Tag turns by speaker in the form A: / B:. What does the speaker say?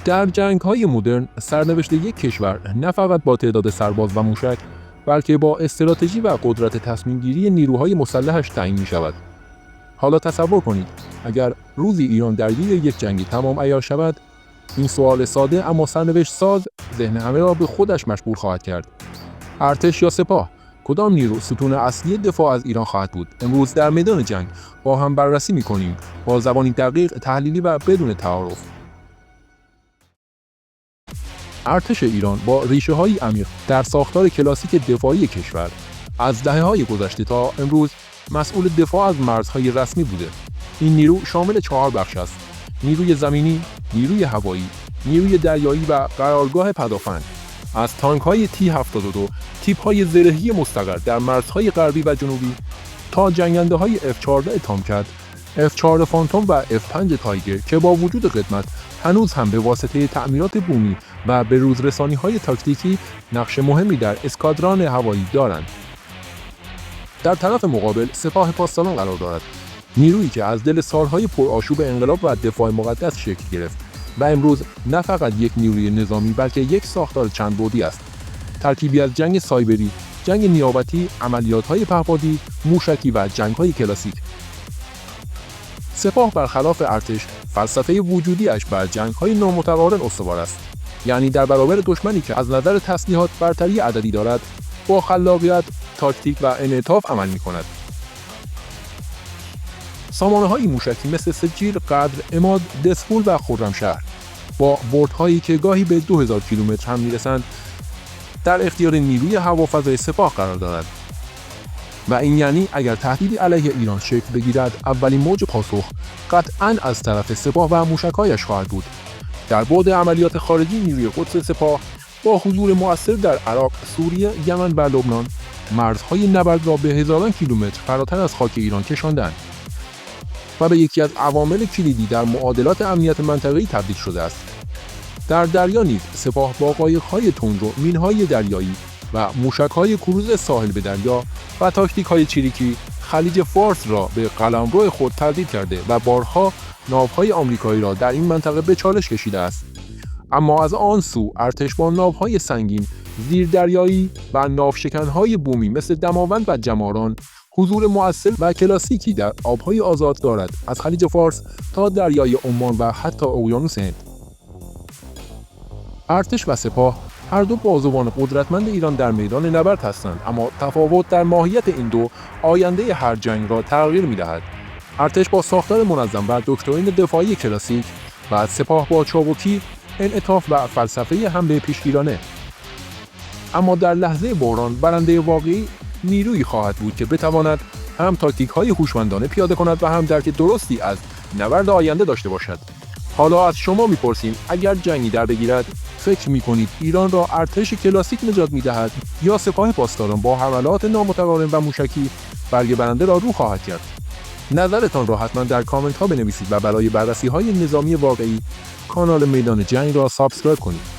A: در جنگ‌های مدرن سرنوشت یک کشور نه فقط با تعداد سرباز و موشک، بلکه با استراتژی و قدرت تصمیم‌گیری نیروهای مسلحش تعیین می‌شود. حالا تصور کنید اگر روزی ایران درگیر یک جنگ تمام عیار شود، این سوال ساده اما سرنوشت ساز ذهن همه را به خودش مشغول خواهد کرد. ارتش یا سپاه، کدام نیرو ستون اصلی دفاع از ایران خواهد بود؟ امروز در میدان جنگ با هم بررسی می‌کنیم، با زبانی دقیق، تحلیلی و بدون تعارف. ارتش ایران با ریشه‌های عمیق در ساختار کلاسیک دفاعی کشور از دهه‌های گذشته تا امروز مسئول دفاع از مرزهای رسمی بوده. این نیرو شامل 4 بخش است: نیروی زمینی، نیروی هوایی، نیروی دریایی و قرارگاه پدافند. از تانک‌های T-72 تیپ‌های زرهی مستقر در مرزهای غربی و جنوبی تا جنگنده‌های F-14 تامکت، F-4 فانتوم و F-5 تایگر که با وجود قدمت هنوز هم به واسطه تعمیرات بومی و به روزرسانی‌های تاکتیکی نقش مهمی در اسکادران هوایی دارند. در طرف مقابل سپاه پاسداران قرار دارد، نیرویی که از دل سالهای پرآشوب انقلاب و دفاع مقدس شکل گرفت و امروز نه فقط یک نیروی نظامی بلکه یک ساختار چند بعدی است، ترکیبی از جنگ سایبری، جنگ نیابتی، عملیات‌های پهپادی، موشکی و جنگ‌های کلاسیک. سپاه برخلاف ارتش فلسفه وجودی‌اش بر جنگ‌های نامتقارن استوار است، یعنی در برابر دشمنی که از نظر تسلیحات برتری عددی دارد، با خلاقیت، تاکتیک و انعطاف عمل می‌کند. سامانه‌های موشکی مثل سجیر، قدر، عماد، دسفول و خرمشهر با بردهایی که گاهی به 2000 کیلومتر هم می‌رسند، در اختیار نیروی هوافضای سپاه قرار دارد. و این یعنی اگر تهدیدی علیه ایران شکل بگیرد، اولین موج پاسخ قطعاً از طرف سپاه و موشک‌هایش خواهد بود. در بعد عملیات خارجی، نیروی قدس سپاه با حضور مؤثر در عراق، سوریه، یمن و لبنان مرزهای نبرد را به هزاران کیلومتر فراتر از خاک ایران کشاندند و به یکی از عوامل کلیدی در معادلات امنیت منطقه‌ای تبدیل شده است. در دریا نیز سپاه با قایق‌های تندرو، مین‌های دریایی و موشک‌های کروز ساحل به دریا و تاکتیک‌های چریکی خلیج فارس را به قلمرو خود تبدیل کرده و بارها ناوهای آمریکایی را در این منطقه به چالش کشیده است. اما از آن سو ارتش با ناوهای سنگین، زیردریایی و ناوشکن‌های بومی مثل دماوند و جماران حضور مؤثر و کلاسیکی در آب‌های آزاد دارد، از خلیج فارس تا دریای عمان و حتی اقیانوس هند. ارتش و سپاه هر دو بازوان قدرتمند ایران در میدان نبرد هستند، اما تفاوت در ماهیت این دو آینده هر جنگ را تغییر می‌دهد. ارتش با ساختار منظم و دکترین دفاعی کلاسیک و سپاه با چابکی، انعطاف و فلسفه حمله پیشگیرانه. اما در لحظه بحران برنده واقعی نیرویی خواهد بود که بتواند هم تاکتیک‌های هوشمندانه پیاده کند و هم درک درستی از نبرد آینده داشته باشد. حالا از شما می‌پرسیم اگر جنگی در بگیرد، فکر می‌کنید ایران را ارتش کلاسیک نجات می‌دهد یا سپاه پاسداران با حملات نامتقارن و موشکی برگ برنده را رو خواهد کرد؟ نظرتان را حتما در کامنت‌ها بنویسید و برای بررسی‌های نظامی واقعی کانال میدان جنگ را سابسکرایب کنید.